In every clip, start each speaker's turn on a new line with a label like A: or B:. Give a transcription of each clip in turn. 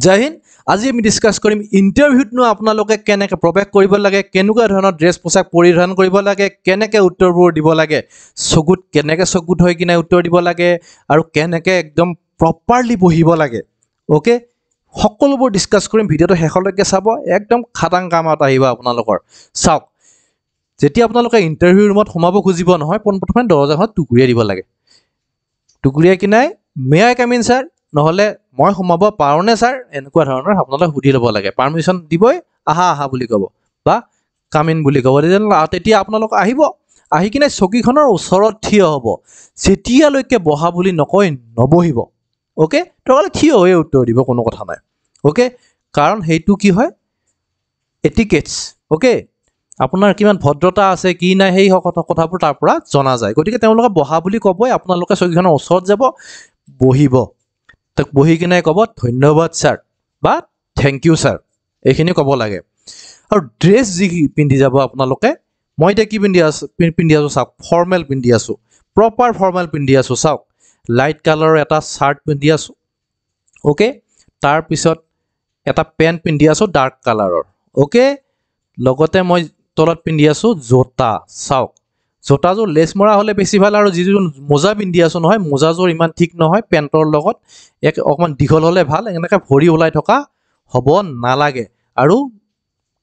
A: জয় হিন্দ। আজি আমি ডিসকাস কৰিম ইন্টাৰভিউতনো আপোনালোকে কেনেকৈ প্ৰৱেশ কৰিব লাগে, কেনেকুৱা ধৰণৰ ড্ৰেছ পোছাক পৰিধান কৰিব লাগে, কেনেকৈ উত্তৰবোৰ দিব লাগে, চকুত কেনেকৈ চকুত হৈ কিনে উত্তৰ দিব লাগে আৰু কেনেকৈ একদম প্ৰপাৰলি বহিব লাগে। ওকে, সকলোবোৰ ডিসকাস কৰিম। ভিডিঅ'টো শেষলৈকে চাব, একদম খাটাং কামত আহিব আপোনালোকৰ। চাওক, যেতিয়া আপোনালোকে ইন্টাৰভিউ ৰুমত সোমাব খুজিব নহয়, পোনপ্ৰথমে দৰজাখন টুকুৰিয়াই দিব লাগে। টুকুৰিয়াই কিনে may I come in sir, নহ'লে মই সোমাব পাৰোঁনে ছাৰ, এনেকুৱা ধৰণৰ আপোনালোকে সুধি ল'ব লাগে। পাৰ্মিশ্যন দিবই, আহা আহা বুলি ক'ব বা কাম ইন বুলি ক'ব। তেতিয়া আপোনালোক আহিব, আহি কিনে চকীখনৰ ওচৰত থিয় হ'ব। যেতিয়ালৈকে বহা বুলি নকয় নবহিব। অ'কে, তেওঁলোকে থিয় হৈ উত্তৰ দিব, কোনো কথা নাই। অ'কে, কাৰণ সেইটো কি হয়, এটিকেটছ। অ'কে, আপোনাৰ কিমান ভদ্ৰতা আছে কি নাই সেই কথাবোৰ তাৰ পৰা জনা যায়। গতিকে তেওঁলোকে বহা বুলি ক'বই, আপোনালোকে চকীখনৰ ওচৰত যাব, বহিব। তাক বহি কিনে ক'ব ধন্যবাদ ছাৰ বা থেংক ইউ ছাৰ, এইখিনি ক'ব লাগে। আৰু ড্ৰেছ যি পিন্ধি যাব আপোনালোকে, মই এতিয়া কি পিন্ধি আছোঁ চাওক, ফৰ্মেল পিন্ধি আছোঁ, প্ৰপাৰ ফৰ্মেল পিন্ধি আছোঁ। চাওক, লাইট কালাৰৰ এটা চাৰ্ট পিন্ধি আছোঁ। অ'কে, তাৰপিছত এটা পেণ্ট পিন্ধি আছোঁ ডাৰ্ক কালাৰৰ। অ'কে, লগতে মই তলত পিন্ধি আছোঁ জোতা। চাওক, জোতাযোৰ লেছ মৰা হ'লে বেছি ভাল। আৰু যিযোৰ মোজা পিন্ধি আছোঁ নহয়, মোজাযোৰ ইমান ঠিক নহয়, পেণ্টৰ লগত অকণমান দীঘল হ'লে ভাল। এনেকৈ ভৰি ওলাই থকা হ'ব নালাগে। আৰু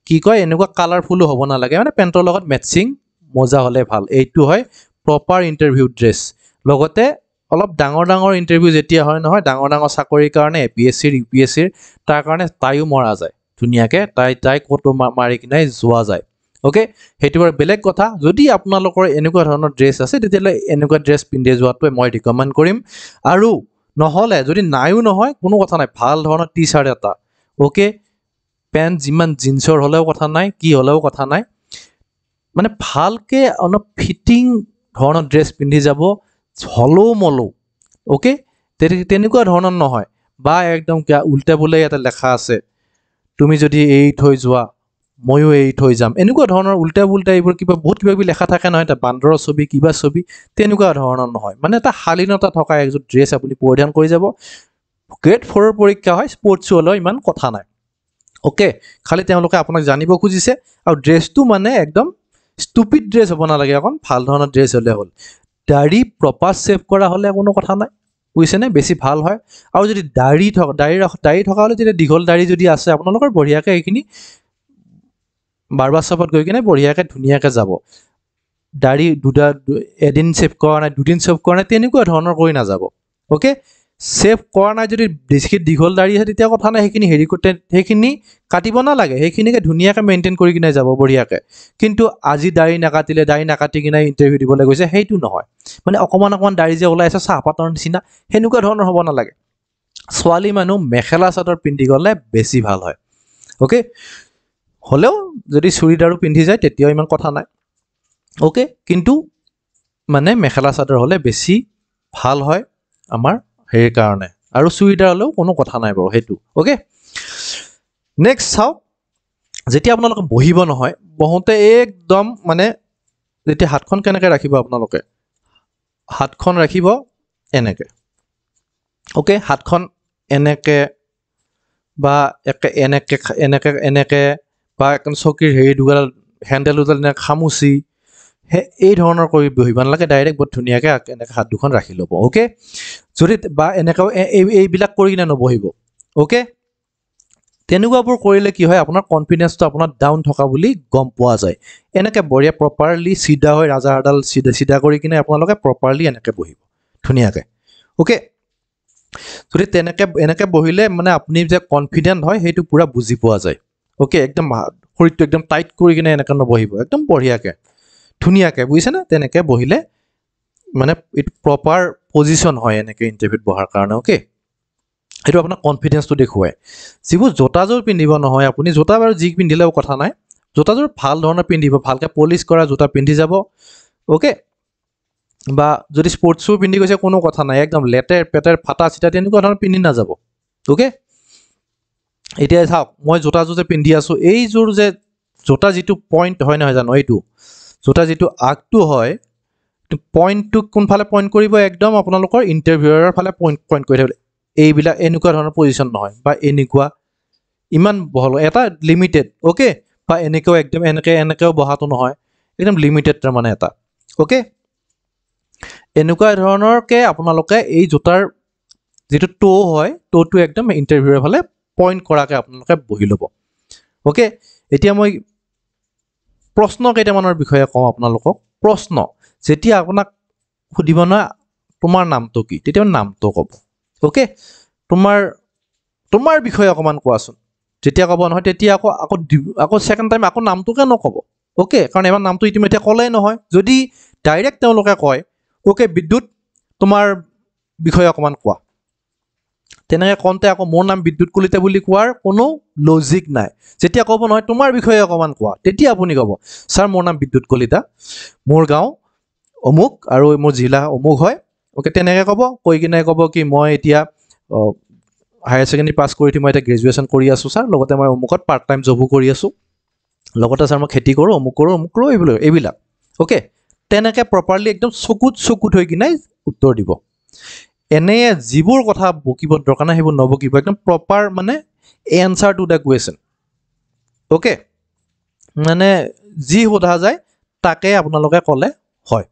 A: কি কয়, এনেকুৱা কালাৰফুলো হ'ব নালাগে, মানে পেণ্টৰ লগত মেটচিং মোজা হ'লে ভাল। এইটো হয় প্ৰপাৰ ইণ্টাৰভিউ ড্ৰেছ। লগতে অলপ ডাঙৰ ডাঙৰ ইণ্টাৰভিউ যেতিয়া হয় নহয়, ডাঙৰ ডাঙৰ চাকৰিৰ কাৰণে APSCৰ UPSCৰ, তাৰ কাৰণে টাইও মৰা যায় ধুনীয়াকৈ, টাই কোটো মাৰি কিনে যোৱা যায়। অ'কে, সেইটো বাৰু বেলেগ কথা। যদি আপোনালোকৰ এনেকুৱা ধৰণৰ ড্ৰেছ আছে, তেতিয়াহ'লে এনেকুৱা ড্ৰেছ পিন্ধি যোৱাটোৱে মই ৰিকমেণ্ড কৰিম। আৰু নহ'লে যদি নাইও নহয়, কোনো কথা নাই, ভাল ধৰণৰ টি চাৰ্ট এটা, অ'কে, পেণ্ট যিমান জিন্সৰ হ'লেও কথা নাই, কি হ'লেও কথা নাই, মানে ভালকৈ অলপ ফিটিং ধৰণৰ ড্ৰেছ পিন্ধি যাব, হলৌ মলৌ। অ'কে, তেনেকুৱা ধৰণৰ নহয় বা একদম উল্টা বোলে ইয়াতে লেখা আছে, তুমি যদি এৰি থৈ যোৱা ময়ো এৰি থৈ যাম, এনেকুৱা ধৰণৰ উল্টা পুল্টা এইবোৰ বহুত কিবা কিবি লেখা থাকে নহয়, এটা বান্দৰৰ ছবি কিবা ছবি, তেনেকুৱা ধৰণৰ নহয়। মানে এটা শালীনতা থকা এযোৰ ড্ৰেছ আপুনি পৰিধান কৰি যাব। গ্ৰেড 4ৰ পৰীক্ষা হয়, স্পৰ্টছো হ'লেও ইমান কথা নাই। অ'কে, খালি তেওঁলোকে আপোনাক জানিব খুজিছে। আৰু ড্ৰেছটো মানে একদম ষ্টুপিড ড্ৰেছ হ'ব নালাগে, অকণ ভাল ধৰণৰ ড্ৰেছ হ'লে হ'ল। দাড়ি প্ৰপাৰ ছেভ কৰা হ'লে কোনো কথা নাই, বুজিছেনে, বেছি ভাল হয়। আৰু যদি দাড়ি থকা হ'লে, তেতিয়া দীঘল দাড়ি যদি আছে আপোনালোকৰ, বঢ়িয়াকৈ এইখিনি বাৰ্বাৰ শ্বপত গৈ কিনে বঢ়িয়াকৈ ধুনীয়াকৈ যাব। দাড়ি এদিন ছেভ কৰা নাই, দুদিন ছেভ কৰা নাই, তেনেকুৱা ধৰণৰ কৰি নাযাব। অ'কে, ছেভ কৰা নাই যদি বেছিকৈ দীঘল দাড়ি আছে, তেতিয়া কথা নাই, সেইখিনি কাটিব নালাগে, সেইখিনিকে ধুনীয়াকৈ মেইনটেইন কৰি কিনে যাব বঢ়িয়াকৈ। কিন্তু আজি দাড়ি নাকাটি কিনে ইণ্টাৰভিউ দিবলৈ গৈছে, সেইটো নহয়। মানে অকণমান দাড়ি যে ওলাই আছে চাহপাতৰ নিচিনা, সেনেকুৱা ধৰণৰ হ'ব নালাগে। ছোৱালী মানুহ মেখেলা চাদৰ পিন্ধি গ'লে বেছি ভাল হয়। অ'কে, হ'লেও যদি চুৰিদাৰো পিন্ধি যায় তেতিয়াও ইমান কথা নাই। অ'কে, কিন্তু মানে মেখেলা চাদৰ হ'লে বেছি ভাল হয় আমাৰ হেৰিৰ কাৰণে, আৰু চুৰিদাৰ হ'লেও কোনো কথা নাই বাৰু সেইটো। অ'কে, নেক্সট চাওক, যেতিয়া আপোনালোকে বহিব নহয়, বহোঁতে একদম মানে যেতিয়া হাতখন কেনেকৈ ৰাখিব আপোনালোকে, হাতখন ৰাখিব এনেকৈ। অ'কে, হাতখন এনেকৈ বা এনেকৈ বা চকীৰ হেৰি দুডাল হেণ্ডেল দুডাল এনেকৈ খামুচি এই ধৰণৰ কৰি বহিব নালাগে, ডাইৰেক্ট বহুত ধুনীয়াকৈ এনেকৈ হাত দুখন ৰাখি ল'ব। অ'কে, যদি বা এনেকৈ এইবিলাক কৰি কিনে নবহিব। অ'কে, তেনেকুৱাবোৰ কৰিলে কি হয়, আপোনাৰ কনফিডেন্সটো আপোনাৰ ডাউন থকা বুলি গম পোৱা যায়। এনেকৈ বঢ়িয়া প্ৰপাৰলি চিধা হৈ ৰাজাৰডাল চিধা কৰি কিনে আপোনালোকে প্ৰপাৰলি এনেকৈ বহিব ধুনীয়াকৈ। অ'কে, যদি এনেকৈ বহিলে মানে আপুনি যে কনফিডেণ্ট হয়, সেইটো পূৰা বুজি পোৱা যায়। অ'কে, একদম শৰীৰটো একদম টাইট কৰি কিনে এনেকৈ নবহিব, একদম বঢ়িয়াকৈ ধুনীয়াকৈ, বুজিছেনে, তেনেকৈ বহিলে মানে এইটো প্ৰপাৰ পজিশ্যন হয় এনেকৈ ইণ্টাৰভিউত বহাৰ কাৰণে। অ'কে, সেইটো আপোনাৰ কনফিডেন্সটো দেখুৱায়। যিবোৰ জোতাযোৰ পিন্ধিব নহয় আপুনি, জোতা বাৰু যি পিন্ধিলেও কথা নাই, জোতাযোৰ ভাল ধৰণৰ পিন্ধিব, ভালকৈ পলিচ কৰা জোতা পিন্ধি যাব। অ'কে, বা যদি স্পৰ্টছ শ্বু পিন্ধি গৈছে কোনো কথা নাই, একদম লেতেৰ পেতেৰ ফাটা চিটা তেনেকুৱা ধৰণৰ পিন্ধি নাযাব। অ'কে, এতিয়া চাওক, মই জোতাযোৰ যে পিন্ধি আছোঁ, এইযোৰ যে জোতা যিটো পইণ্ট হয় নহয় জানো, এইটো জোতা যিটো আগটো হয়, পইণ্টটো কোনফালে পইণ্ট কৰিব, একদম আপোনালোকৰ ইণ্টাৰভিউৰ ফালে পইণ্ট কৰি থাকিব। এইবিলাক এনেকুৱা ধৰণৰ পজিশ্যন নহয় বা এনেকুৱা ইমান বহল এটা লিমিটেড অ'কে বা এনেকৈও একদম এনেকৈও বহাটো নহয় একদম লিমিটেড তাৰমানে এটা অ'কে এনেকুৱা ধৰণৰকৈ আপোনালোকে এই জোতাৰ যিটো টো হয় টোটো একদম ইণ্টাৰভিউৰ ফালে পইণ্ট কৰাকৈ আপোনালোকে বহি ল'ব অ'কে এতিয়া মই প্ৰশ্ন কেইটামানৰ বিষয়ে কওঁ আপোনালোকক প্ৰশ্ন যেতিয়া আপোনাক সুধিব নহয় তোমাৰ নামটো কি তেতিয়া নামটো ক'ব অ'কে তোমাৰ বিষয়ে অকণমান কোৱাচোন যেতিয়া ক'ব নহয় তেতিয়া আকৌ ছেকেণ্ড টাইম আকৌ নামটোকে নক'ব অ'কে কাৰণ এবাৰ নামটো ইতিমধ্যে ক'লেই নহয় যদি ডাইৰেক্ট তেওঁলোকে কয় অ'কে বিদ্যুৎ তোমাৰ বিষয়ে অকণমান কোৱা তেনেকৈ কওঁতে আকৌ মোৰ নাম বিদ্যুৎ কলিতা বুলি কোৱাৰ কোনো লজিক নাই যেতিয়া ক'ব নহয় তোমাৰ বিষয়ে অকণমান কোৱা তেতিয়া আপুনি ক'ব ছাৰ মোৰ নাম বিদ্যুৎ কলিতা মোৰ গাঁও অমুক আৰু মোৰ জিলা অমুক হয় অ'কে তেনেকৈ ক'ব কৈ কিনে ক'ব কি মই এতিয়া হায়াৰ ছেকেণ্ডেৰী পাছ কৰি মই এতিয়া গ্ৰেজুৱেশ্যন কৰি আছোঁ ছাৰ লগতে মই অমুকত পাৰ্ট টাইম জবো কৰি আছোঁ লগতে ছাৰ মই খেতি কৰোঁ অমুক কৰোঁ এইবিলাক অ'কে তেনেকৈ প্ৰপাৰলি একদম চকুত হৈ কিনে উত্তৰ দিব এনে যিবোৰ কথা বকিব দৰকাৰ নাই সেইবোৰ নবকিব একদম প্ৰপাৰ মানে answer to the question okay মানে যি সোধা যায় তাকে আপোনালোকে ক'লে হয়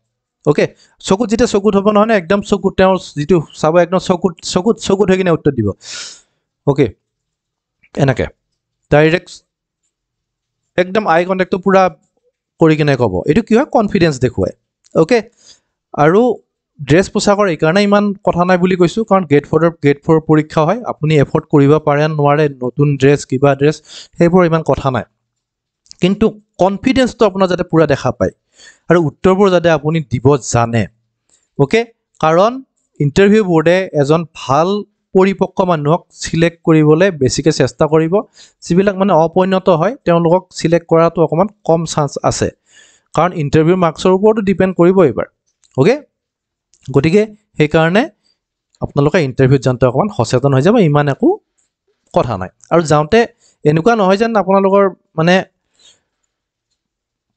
A: অ'কে চকুত যেতিয়া চকুত হ'ব নহয় নে একদম চকুত তেওঁৰ যিটো চাব একদম চকুত হৈ কিনে উত্তৰ দিব অ'কে এনেকৈ ডাইৰেক্ট একদম আই কণ্টেক্টটো পূৰা কৰি কিনে ক'ব এইটো কি হয় কনফিডেঞ্চ দেখুৱায় অ'কে আৰু ড্ৰেছ পোছাকৰ এইকাৰণে ইমান কথা নাই বুলি কৈছোঁ কাৰণ গ্ৰেড 4 পৰীক্ষা হয় আপুনি এফৰ্ড কৰিব পাৰে নোৱাৰে নতুন ড্ৰেছ কিবা ড্ৰেছ সেইবোৰ ইমান কথা নাই কিন্তু কনফিডেঞ্চটো আপোনাৰ যাতে পূৰা দেখা পায় আৰু উত্তৰবোৰ যাতে আপুনি দিব জানে অ'কে কাৰণ ইণ্টাৰভিউ বৰ্ডে এজন ভাল পৰিপক্ক মানুহক চিলেক্ট কৰিবলৈ বেছিকৈ চেষ্টা কৰিব যিবিলাক মানে অপৰিণত হয় তেওঁলোকক চিলেক্ট কৰাটো অকণমান কম চান্স আছে কাৰণ ইণ্টাৰভিউ মাৰ্কছৰ ওপৰতো ডিপেণ্ড কৰিব এইবাৰ অ'কে গতিকে সেইকাৰণে আপোনালোকে ইণ্টাৰভিউত যাওঁতে অকণমান সচেতন হৈ যাব ইমান একো কথা নাই আৰু যাওঁতে এনেকুৱা নহয় যেন আপোনালোকৰ মানে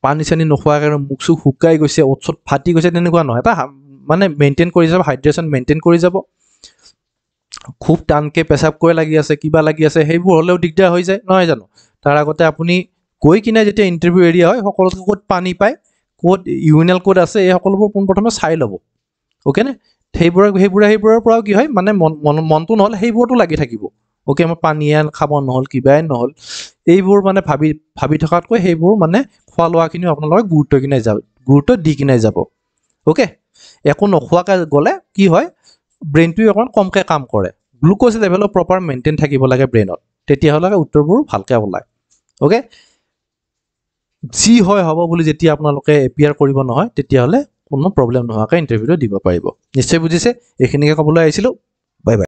A: পানী চানী নোখোৱাকৈ মুখ চুখ শুকাই গৈছে ওঁঠ চোট ফাটি গৈছে তেনেকুৱা নহয় এটা মানে মেইনটেইন কৰি যাব হাইড্ৰেশ্যন মেইনটেইন কৰি যাব খুব টানকৈ পেচাব কৰি লাগি আছে কিবা লাগি আছে সেইবোৰ হ'লেও দিগদাৰ হৈ যায় নহয় জানো তাৰ আগতে আপুনি গৈ কিনে যেতিয়া ইণ্টাৰভিউ এৰিয়া হয় সকলোকে ক'ত পানী পায় ক'ত ইউৰিনেল ক'ত আছে এই সকলোবোৰ পোনপ্ৰথমে চাই ল'ব অ'কেনে সেইবোৰৰ পৰাও কি হয় মানে মনটো নহ'ল সেইবোৰতো লাগি থাকিব অ'কে মই পানীয়ে খাব নহ'ল কিবাই নহ'ল এইবোৰ মানে ভাবি থকাতকৈ সেইবোৰ মানে খোৱা লোৱাখিনিও আপোনালোকে গুৰুত্ব দি কিনে যাব অ'কে একো নোখোৱাকৈ গ'লে কি হয় ব্ৰেইনটোৱে অকণমান কমকৈ কাম কৰে গ্লুক'জ লেভেলো প্ৰপাৰ মেইনটেইন থাকিব লাগে ব্ৰেইনত তেতিয়াহ'লে উত্তৰবোৰ ভালকৈ ওলায় অ'কে যি হয় হ'ব বুলি যেতিয়া আপোনালোকে এপিয়াৰ কৰিব নহয় তেতিয়াহ'লে কোনো প্ৰব্লেম নোহোৱাকৈ ইণ্টাৰভিউটো দিব পাৰিব নিশ্চয় বুজিছে এইখিনিকে ক'বলৈ আহিছিলোঁ বাই বাই